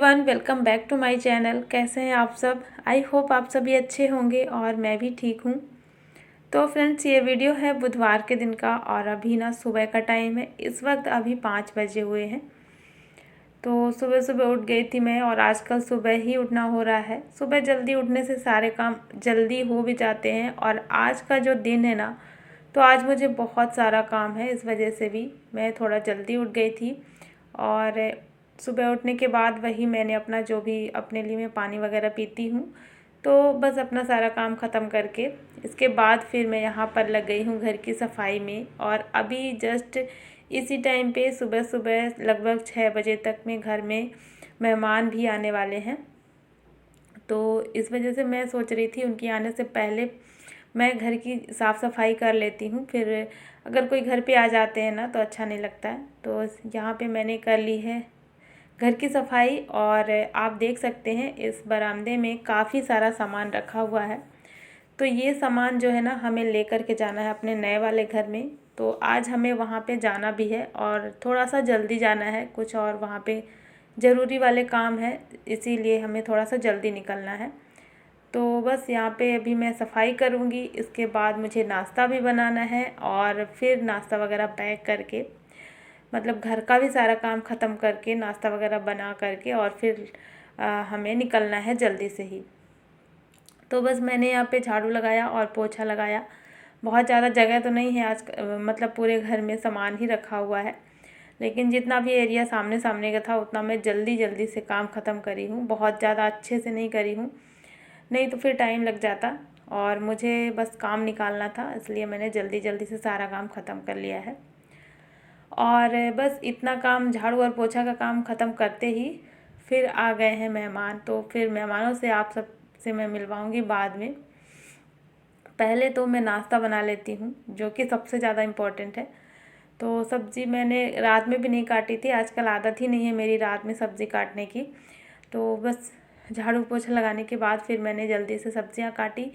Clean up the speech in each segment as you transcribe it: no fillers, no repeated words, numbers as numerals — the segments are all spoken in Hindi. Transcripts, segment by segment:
Everyone, welcome back to my channel. कैसे हैं आप सब? आई होप आप सभी अच्छे होंगे और मैं भी ठीक हूँ। तो फ्रेंड्स, ये वीडियो है बुधवार के दिन का और अभी ना सुबह का टाइम है। इस वक्त अभी 5 बजे हुए हैं। तो सुबह सुबह उठ गई थी मैं और आजकल सुबह ही उठना हो रहा है। सुबह जल्दी उठने से सारे काम जल्दी हो भी जाते हैं। और आज का जो दिन है ना, तो आज मुझे बहुत सारा काम है, इस वजह से भी मैं थोड़ा जल्दी उठ गई थी। और सुबह उठने के बाद वही मैंने अपना जो भी अपने लिए मैं पानी वगैरह पीती हूँ, तो बस अपना सारा काम ख़त्म करके इसके बाद फिर मैं यहाँ पर लग गई हूँ घर की सफाई में। और अभी जस्ट इसी टाइम पे सुबह सुबह लगभग 6 बजे तक में घर में मेहमान भी आने वाले हैं। तो इस वजह से मैं सोच रही थी उनके आने से पहले मैं घर की साफ़ सफाई कर लेती हूँ। फिर अगर कोई घर पे आ जाते हैं ना तो अच्छा नहीं लगता है। तो यहाँ पे मैंने कर ली है घर की सफाई। और आप देख सकते हैं इस बरामदे में काफ़ी सारा सामान रखा हुआ है। तो ये सामान जो है ना, हमें लेकर के जाना है अपने नए वाले घर में। तो आज हमें वहाँ पे जाना भी है और थोड़ा सा जल्दी जाना है, कुछ और वहाँ पे ज़रूरी वाले काम है, इसीलिए हमें थोड़ा सा जल्दी निकलना है। तो बस यहाँ पे अभी मैं सफाई करूँगी, इसके बाद मुझे नाश्ता भी बनाना है और फिर नाश्ता वगैरह पैक करके, मतलब घर का भी सारा काम ख़त्म करके नाश्ता वगैरह बना करके और फिर हमें निकलना है जल्दी से ही। तो बस मैंने यहाँ पे झाड़ू लगाया और पोछा लगाया। बहुत ज़्यादा जगह तो नहीं है आज, मतलब पूरे घर में सामान ही रखा हुआ है, लेकिन जितना भी एरिया सामने सामने का था उतना मैं जल्दी जल्दी से काम ख़त्म करी हूँ। बहुत ज़्यादा अच्छे से नहीं करी हूँ, नहीं तो फिर टाइम लग जाता और मुझे बस काम निकालना था, इसलिए मैंने जल्दी जल्दी से सारा काम ख़त्म कर लिया है। और बस इतना काम झाड़ू और पोछा का काम ख़त्म करते ही फिर आ गए हैं मेहमान। तो फिर मेहमानों से आप सब से मैं मिलवाऊंगी बाद में। पहले तो मैं नाश्ता बना लेती हूँ, जो कि सबसे ज़्यादा इम्पोर्टेंट है। तो सब्ज़ी मैंने रात में भी नहीं काटी थी, आजकल आदत ही नहीं है मेरी रात में सब्ज़ी काटने की। तो बस झाड़ू पोछा लगाने के बाद फिर मैंने जल्दी से सब्ज़ियाँ काटी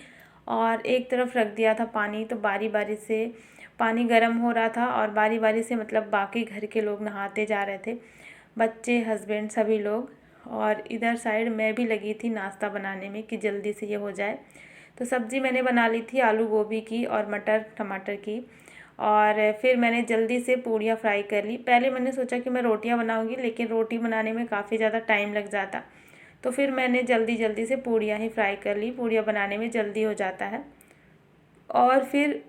और एक तरफ रख दिया था पानी। तो बारी बारी से पानी गर्म हो रहा था और बारी बारी से मतलब बाकी घर के लोग नहाते जा रहे थे, बच्चे, हस्बैंड, सभी लोग। और इधर साइड मैं भी लगी थी नाश्ता बनाने में कि जल्दी से ये हो जाए। तो सब्ज़ी मैंने बना ली थी आलू गोभी की और मटर टमाटर की। और फिर मैंने जल्दी से पूड़ियाँ फ्राई कर ली। पहले मैंने सोचा कि मैं रोटियाँ बनाऊँगी, लेकिन रोटी बनाने में काफ़ी ज़्यादा टाइम लग जाता, तो फिर मैंने जल्दी जल्दी से पूड़ियाँ ही फ्राई कर ली। पूड़ियाँ बनाने में जल्दी हो जाता है। और फिर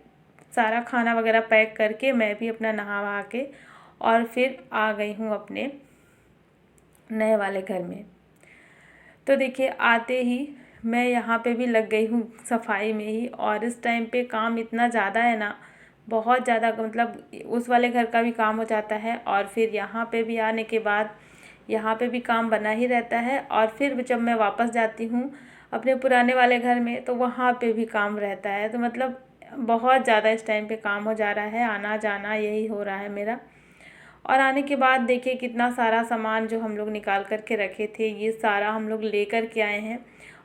सारा खाना वगैरह पैक करके मैं भी अपना नहा वहा के और फिर आ गई हूँ अपने नए वाले घर में। तो देखिए, आते ही मैं यहाँ पे भी लग गई हूँ सफाई में ही। और इस टाइम पे काम इतना ज़्यादा है ना, बहुत ज़्यादा, मतलब उस वाले घर का भी काम हो जाता है और फिर यहाँ पे भी आने के बाद यहाँ पे भी काम बना ही रहता है। और फिर जब मैं वापस जाती हूँ अपने पुराने वाले घर में तो वहाँ पे भी काम रहता है। तो मतलब बहुत ज़्यादा इस टाइम पे काम हो जा रहा है, आना जाना यही हो रहा है मेरा। और आने के बाद देखिए कितना सारा सामान जो हम लोग निकाल कर के रखे थे, ये सारा हम लोग ले कर के आए हैं।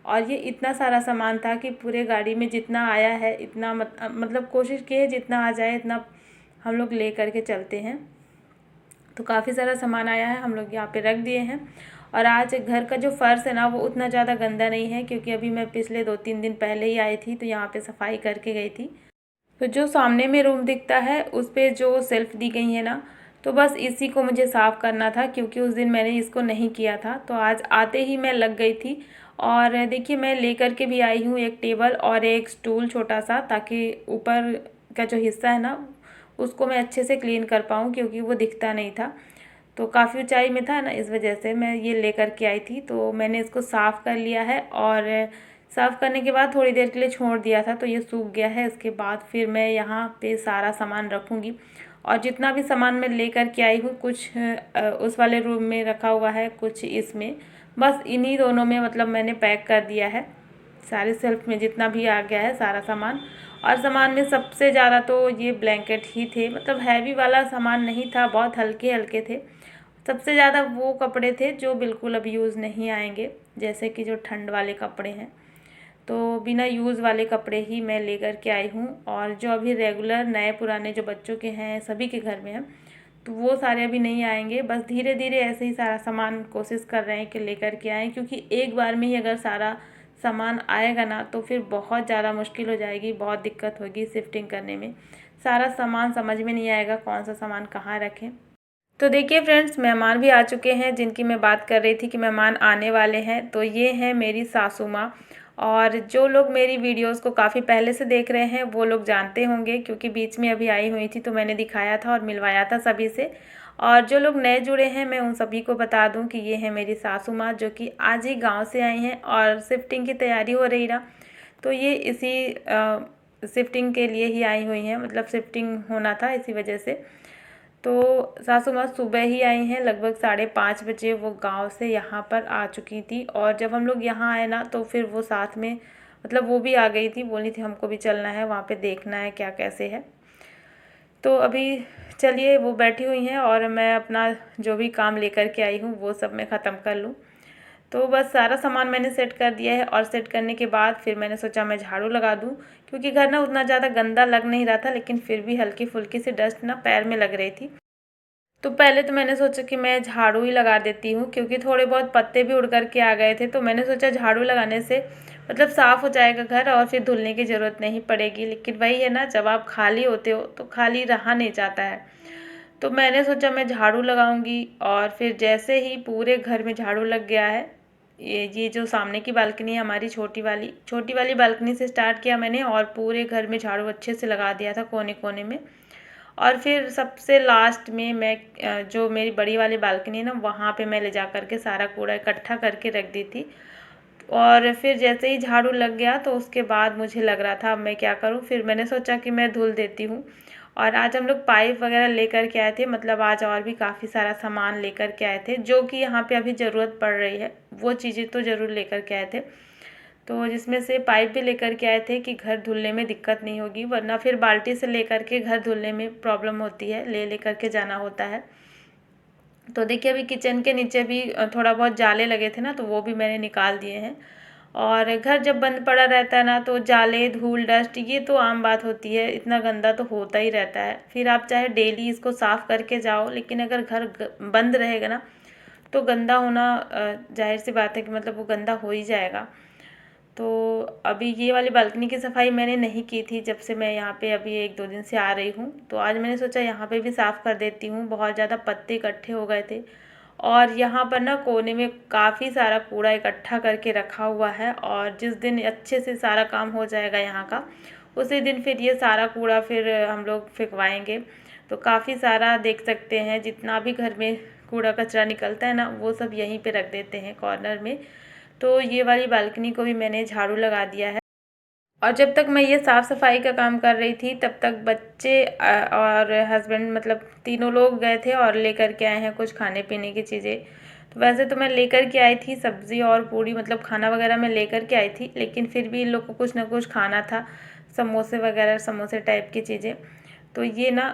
और ये इतना सारा सामान था कि पूरे गाड़ी में जितना आया है इतना मतलब कोशिश की है जितना आ जाए इतना हम लोग ले कर के चलते हैं। तो काफ़ी सारा सामान आया है, हम लोग यहाँ पे रख दिए हैं। और आज घर का जो फ़र्श है ना, वो उतना ज़्यादा गंदा नहीं है, क्योंकि अभी मैं पिछले 2-3 दिन पहले ही आई थी तो यहाँ पे सफाई करके गई थी। तो जो सामने में रूम दिखता है उस पर जो सेल्फ़ दी गई है ना, तो बस इसी को मुझे साफ़ करना था, क्योंकि उस दिन मैंने इसको नहीं किया था। तो आज आते ही मैं लग गई थी। और देखिए, मैं लेकर के भी आई हूँ एक टेबल और एक स्टूल छोटा सा, ताकि ऊपर का जो हिस्सा है ना उसको मैं अच्छे से क्लीन कर पाऊँ, क्योंकि वो दिखता नहीं था। तो काफ़ी ऊंचाई में था ना, इस वजह से मैं ये लेकर के आई थी। तो मैंने इसको साफ़ कर लिया है और साफ़ करने के बाद थोड़ी देर के लिए छोड़ दिया था, तो ये सूख गया है। इसके बाद फिर मैं यहाँ पे सारा सामान रखूँगी। और जितना भी सामान मैं लेकर के आई हूँ, कुछ उस वाले रूम में रखा हुआ है, कुछ इसमें, बस इन्हीं दोनों में मतलब मैंने पैक कर दिया है। सारे सेल्फ में जितना भी आ गया है सारा सामान। और सामान में सबसे ज़्यादा तो ये ब्लैंकेट ही थे, मतलब हैवी वाला सामान नहीं था, बहुत हल्के हल्के थे। सबसे ज़्यादा वो कपड़े थे जो बिल्कुल अब यूज़ नहीं आएंगे, जैसे कि जो ठंड वाले कपड़े हैं। तो बिना यूज़ वाले कपड़े ही मैं लेकर के आई हूँ। और जो अभी रेगुलर नए पुराने जो बच्चों के हैं सभी के घर में हैं, तो वो सारे अभी नहीं आएंगे। बस धीरे धीरे ऐसे ही सारा सामान कोशिश कर रहे हैं कि लेकर के आएँ, क्योंकि एक बार में ही अगर सारा सामान आएगा ना तो फिर बहुत ज़्यादा मुश्किल हो जाएगी, बहुत दिक्कत होगी शिफ्टिंग करने में। सारा सामान समझ में नहीं आएगा कौन सा सामान कहाँ रखें। तो देखिए फ्रेंड्स, मेहमान भी आ चुके हैं जिनकी मैं बात कर रही थी कि मेहमान आने वाले हैं। तो ये हैं मेरी सासू माँ। और जो लोग मेरी वीडियोस को काफ़ी पहले से देख रहे हैं वो लोग जानते होंगे, क्योंकि बीच में अभी आई हुई थी तो मैंने दिखाया था और मिलवाया था सभी से। और जो लोग नए जुड़े हैं मैं उन सभी को बता दूं कि ये है मेरी सासू माँ, जो कि आज ही गाँव से आई हैं और शिफ्टिंग की तैयारी हो रही ना, तो ये इसी शिफ्टिंग के लिए ही आई हुई हैं, मतलब शिफ्टिंग होना था इसी वजह से। तो सासू माँ सुबह ही आई हैं, लगभग 5:30 बजे वो गांव से यहाँ पर आ चुकी थी। और जब हम लोग यहाँ आए ना तो फिर वो साथ में, मतलब वो भी आ गई थी, बोली थी हमको भी चलना है, वहाँ पे देखना है क्या कैसे है। तो अभी चलिए वो बैठी हुई हैं और मैं अपना जो भी काम लेकर के आई हूँ वो सब मैं ख़त्म कर लूँ। तो बस सारा सामान मैंने सेट कर दिया है और सेट करने के बाद फिर मैंने सोचा मैं झाड़ू लगा दूं, क्योंकि घर ना उतना ज़्यादा गंदा लग नहीं रहा था, लेकिन फिर भी हल्की फुल्की सी डस्ट ना पैर में लग रही थी। तो पहले तो मैंने सोचा कि मैं झाड़ू ही लगा देती हूँ, क्योंकि थोड़े बहुत पत्ते भी उड़ कर के आ गए थे। तो मैंने सोचा झाड़ू लगाने से मतलब साफ़ हो जाएगा घर और फिर धुलने की ज़रूरत नहीं पड़ेगी। लेकिन वही है ना, जब आप खाली होते हो तो खाली रहा नहीं जाता है। तो मैंने सोचा मैं झाड़ू लगाऊंगी और फिर जैसे ही पूरे घर में झाड़ू लग गया है। ये जो सामने की बालकनी है हमारी, छोटी वाली बालकनी से स्टार्ट किया मैंने और पूरे घर में झाड़ू अच्छे से लगा दिया था कोने कोने में। और फिर सबसे लास्ट में मैं जो मेरी बड़ी वाली बालकनी है ना, वहाँ पे मैं ले जा कर के सारा कूड़ा इकट्ठा करके रख दी थी। और फिर जैसे ही झाड़ू लग गया तो उसके बाद मुझे लग रहा था अब मैं क्या करूँ, फिर मैंने सोचा कि मैं धुल देती हूँ। और आज हम लोग पाइप वगैरह लेकर के आए थे, मतलब आज और भी काफ़ी सारा सामान लेकर के आए थे जो कि यहाँ पे अभी ज़रूरत पड़ रही है, वो चीज़ें तो ज़रूर लेकर के आए थे। तो जिसमें से पाइप भी लेकर के आए थे कि घर धुलने में दिक्कत नहीं होगी, वरना फिर बाल्टी से लेकर के घर धुलने में प्रॉब्लम होती है, ले कर के जाना होता है। तो देखिए अभी किचन के नीचे भी थोड़ा बहुत जाले लगे थे ना, तो वो भी मैंने निकाल दिए हैं। और घर जब बंद पड़ा रहता है ना तो जाले, धूल, डस्ट ये तो आम बात होती है, इतना गंदा तो होता ही रहता है। फिर आप चाहे डेली इसको साफ़ करके जाओ, लेकिन अगर घर बंद रहेगा ना तो गंदा होना जाहिर सी बात है कि मतलब वो गंदा हो ही जाएगा। तो अभी ये वाली बालकनी की सफाई मैंने नहीं की थी जब से मैं यहाँ पे अभी 1-2 दिन से आ रही हूँ। तो आज मैंने सोचा यहाँ पे भी साफ़ कर देती हूँ, बहुत ज़्यादा पत्ते इकट्ठे हो गए थे। और यहाँ पर ना कोने में काफ़ी सारा कूड़ा इकट्ठा करके रखा हुआ है, और जिस दिन अच्छे से सारा काम हो जाएगा यहाँ का, उसी दिन फिर ये सारा कूड़ा फिर हम लोग फेंकवाएंगे। तो काफ़ी सारा देख सकते हैं, जितना भी घर में कूड़ा कचरा निकलता है ना वो सब यहीं पे रख देते हैं कॉर्नर में। तो ये वाली बालकनी को भी मैंने झाड़ू लगा दिया है। और जब तक मैं ये साफ़ सफाई का काम कर रही थी तब तक बच्चे और हस्बैंड, मतलब तीनों लोग गए थे और लेकर के आए हैं कुछ खाने पीने की चीज़ें। तो वैसे तो मैं लेकर के आई थी सब्ज़ी और पूड़ी, मतलब खाना वगैरह मैं लेकर के आई थी, लेकिन फिर भी इन लोग को कुछ ना कुछ खाना था, समोसे वगैरह, समोसे टाइप की चीज़ें। तो ये ना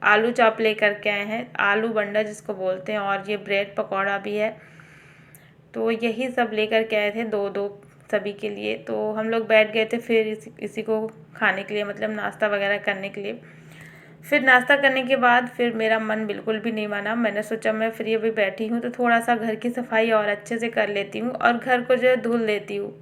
आलू चॉप लेकर के आए हैं, आलू बंडा जिसको बोलते हैं, और ये ब्रेड पकौड़ा भी है। तो यही सब लेकर के आए थे, दो दो सभी के लिए। तो हम लोग बैठ गए थे फिर इसी को खाने के लिए, मतलब नाश्ता वगैरह करने के लिए। फिर नाश्ता करने के बाद फिर मेरा मन बिल्कुल भी नहीं माना, मैंने सोचा मैं फ्री अभी बैठी हूँ तो थोड़ा सा घर की सफाई और अच्छे से कर लेती हूँ और घर को जो है धुल देती हूँ।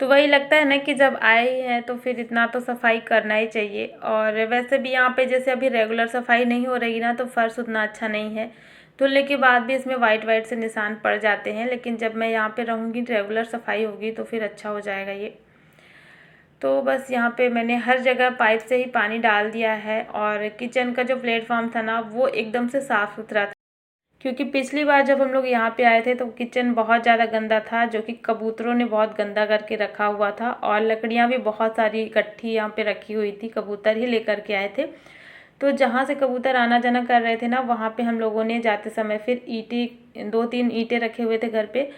तो वही लगता है ना कि जब आए हैं तो फिर इतना तो सफाई करना ही चाहिए। और वैसे भी यहाँ पे जैसे अभी रेगुलर सफाई नहीं हो रही ना, तो फर्श उतना अच्छा नहीं है, धुलने के बाद भी इसमें वाइट वाइट से निशान पड़ जाते हैं। लेकिन जब मैं यहाँ पे रहूँगी, रेगुलर सफाई होगी तो फिर अच्छा हो जाएगा ये। तो बस यहाँ पे मैंने हर जगह पाइप से ही पानी डाल दिया है। और किचन का जो प्लेटफॉर्म था ना वो एकदम से साफ़ सुथरा था, क्योंकि पिछली बार जब हम लोग यहाँ पे आए थे तो किचन बहुत ज़्यादा गंदा था, जो कि कबूतरों ने बहुत गंदा करके रखा हुआ था, और लकड़ियाँ भी बहुत सारी इकट्ठी यहाँ पे रखी हुई थी, कबूतर ही लेकर के आए थे। तो जहाँ से कबूतर आना जाना कर रहे थे ना, वहाँ पे हम लोगों ने जाते समय फिर ईंटें, 2-3 ईंटें रखे हुए थे घर पे,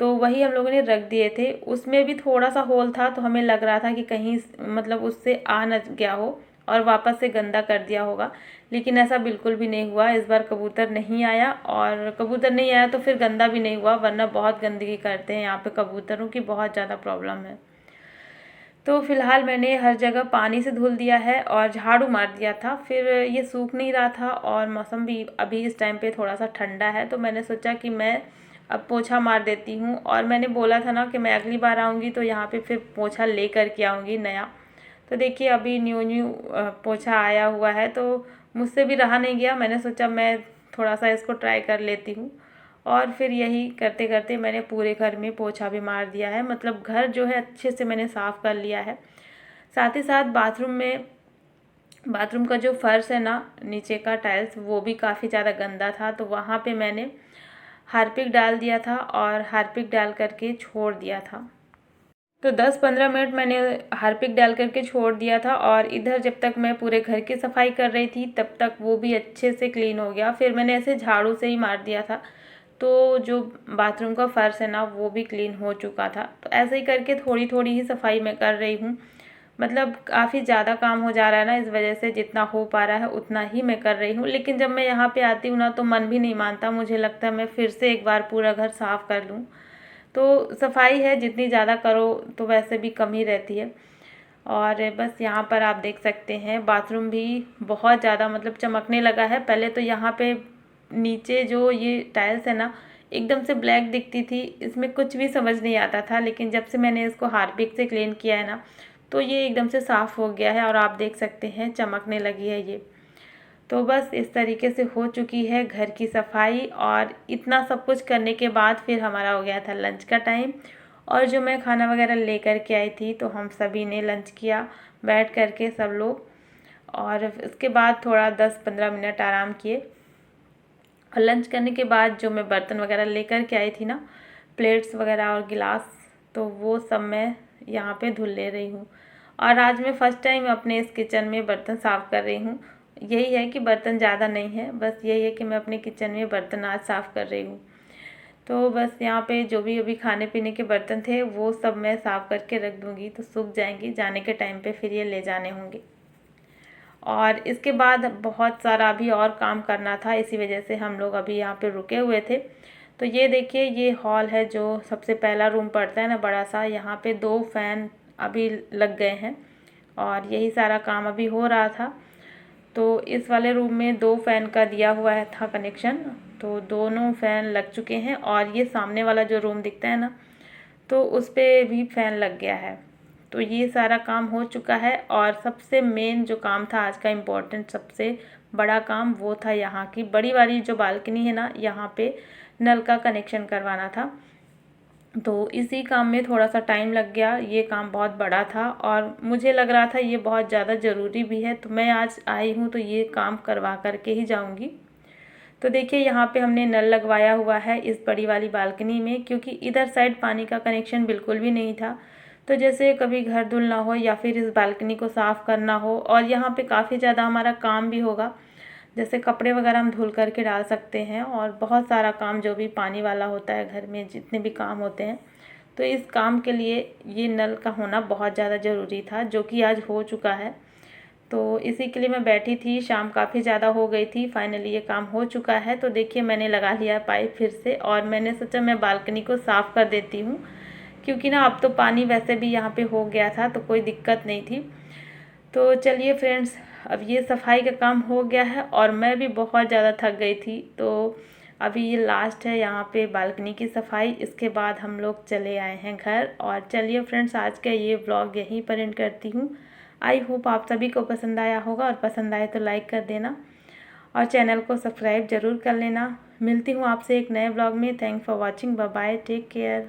तो वही हम लोगों ने रख दिए थे। उसमें भी थोड़ा सा होल था, तो हमें लग रहा था कि कहीं मतलब उससे आ न गया हो और वापस से गंदा कर दिया होगा, लेकिन ऐसा बिल्कुल भी नहीं हुआ। इस बार कबूतर नहीं आया, और कबूतर नहीं आया तो फिर गंदा भी नहीं हुआ, वरना बहुत गंदगी करते हैं यहाँ पे, कबूतरों की बहुत ज़्यादा प्रॉब्लम है। तो फ़िलहाल मैंने हर जगह पानी से धुल दिया है और झाड़ू मार दिया था। फिर ये सूख नहीं रहा था और मौसम भी अभी इस टाइम पे थोड़ा सा ठंडा है, तो मैंने सोचा कि मैं अब पोछा मार देती हूँ। और मैंने बोला था ना कि मैं अगली बार आऊँगी तो यहाँ पे फिर पोछा ले कर के आऊँगी नया। तो देखिए अभी न्यू न्यू पोछा आया हुआ है, तो मुझसे भी रहा नहीं गया, मैंने सोचा मैं थोड़ा सा इसको ट्राई कर लेती हूँ। और फिर यही करते करते मैंने पूरे घर में पोछा भी मार दिया है, मतलब घर जो है अच्छे से मैंने साफ़ कर लिया है। साथ ही साथ बाथरूम का जो फर्श है ना, नीचे का टाइल्स, वो भी काफ़ी ज़्यादा गंदा था, तो वहाँ पे मैंने हार्पिक डाल दिया था और हार्पिक डाल करके छोड़ दिया था। तो 10-15 मिनट मैंने हार्पिक डाल करके छोड़ दिया था और इधर जब तक मैं पूरे घर की सफाई कर रही थी तब तक वो भी अच्छे से क्लीन हो गया। फिर मैंने ऐसे झाड़ू से ही मार दिया था, तो जो बाथरूम का फ़र्श है ना वो भी क्लीन हो चुका था। तो ऐसे ही करके थोड़ी थोड़ी ही सफाई मैं कर रही हूँ, मतलब काफ़ी ज़्यादा काम हो जा रहा है ना, इस वजह से जितना हो पा रहा है उतना ही मैं कर रही हूँ। लेकिन जब मैं यहाँ पे आती हूँ ना तो मन भी नहीं मानता, मुझे लगता है मैं फिर से एक बार पूरा घर साफ़ कर लूँ। तो सफाई है जितनी ज़्यादा करो तो वैसे भी कम ही रहती है। और बस यहाँ पर आप देख सकते हैं बाथरूम भी बहुत ज़्यादा मतलब चमकने लगा है। पहले तो यहाँ पे नीचे जो ये टाइल्स है ना एकदम से ब्लैक दिखती थी, इसमें कुछ भी समझ नहीं आता था, लेकिन जब से मैंने इसको हार्पिक से क्लीन किया है ना तो ये एकदम से साफ़ हो गया है और आप देख सकते हैं चमकने लगी है ये। तो बस इस तरीके से हो चुकी है घर की सफाई। और इतना सब कुछ करने के बाद फिर हमारा हो गया था लंच का टाइम, और जो मैं खाना वगैरह लेकर के आई थी तो हम सभी ने लंच किया बैठ कर के सब लोग। और उसके बाद थोड़ा 10-15 मिनट आराम किए और लंच करने के बाद जो मैं बर्तन वगैरह लेकर के आई थी ना, प्लेट्स वगैरह और गिलास, तो वो सब मैं यहाँ पे धुल ले रही हूँ। और आज मैं फ़र्स्ट टाइम अपने इस किचन में बर्तन साफ़ कर रही हूँ। यही है कि बर्तन ज़्यादा नहीं है, बस यही है कि मैं अपने किचन में बर्तन आज साफ़ कर रही हूँ। तो बस यहाँ पे जो भी अभी खाने पीने के बर्तन थे वो सब मैं साफ़ करके रख दूँगी, तो सूख जाएंगी, जाने के टाइम पे फिर ये ले जाने होंगे। और इसके बाद बहुत सारा अभी और काम करना था, इसी वजह से हम लोग अभी यहाँ पे रुके हुए थे। तो ये देखिए ये हॉल है जो सबसे पहला रूम पड़ता है ना बड़ा सा, यहाँ पे 2 फैन अभी लग गए हैं और यही सारा काम अभी हो रहा था। तो इस वाले रूम में 2 फैन का दिया हुआ है था कनेक्शन, तो दोनों फैन लग चुके हैं। और ये सामने वाला जो रूम दिखता है ना तो उस पर भी फ़ैन लग गया है। तो ये सारा काम हो चुका है। और सबसे मेन जो काम था आज का, इम्पोर्टेंट सबसे बड़ा काम, वो था यहाँ की बड़ी वाली जो बालकनी है ना, यहाँ पे नल का कनेक्शन करवाना था। तो इसी काम में थोड़ा सा टाइम लग गया, ये काम बहुत बड़ा था और मुझे लग रहा था ये बहुत ज़्यादा ज़रूरी भी है, तो मैं आज आई हूँ तो ये काम करवा करके ही जाऊँगी। तो देखिए यहाँ पे हमने नल लगवाया हुआ है इस बड़ी वाली बालकनी में, क्योंकि इधर साइड पानी का कनेक्शन बिल्कुल भी नहीं था। तो जैसे कभी घर धुलना हो या फिर इस बालकनी को साफ़ करना हो, और यहाँ पे काफ़ी ज़्यादा हमारा काम भी होगा, जैसे कपड़े वगैरह हम धुल करके डाल सकते हैं और बहुत सारा काम जो भी पानी वाला होता है घर में, जितने भी काम होते हैं, तो इस काम के लिए ये नल का होना बहुत ज़्यादा ज़रूरी था, जो कि आज हो चुका है। तो इसी के लिए मैं बैठी थी, शाम काफ़ी ज़्यादा हो गई थी, फाइनली ये काम हो चुका है। तो देखिए मैंने लगा लिया पाइप फिर से, और मैंने सोचा मैं बालकनी को साफ़ कर देती हूँ, क्योंकि ना अब तो पानी वैसे भी यहाँ पे हो गया था तो कोई दिक्कत नहीं थी। तो चलिए फ्रेंड्स, अब ये सफाई का काम हो गया है और मैं भी बहुत ज़्यादा थक गई थी। तो अभी ये लास्ट है यहाँ पे बालकनी की सफाई, इसके बाद हम लोग चले आए हैं घर। और चलिए फ्रेंड्स, आज का ये व्लॉग यहीं पर एंड करती हूँ। आई होप आप सभी को पसंद आया होगा, और पसंद आए तो लाइक कर देना और चैनल को सब्सक्राइब ज़रूर कर लेना। मिलती हूँ आपसे एक नए व्लॉग में। Thanks for watching, bye bye, take care.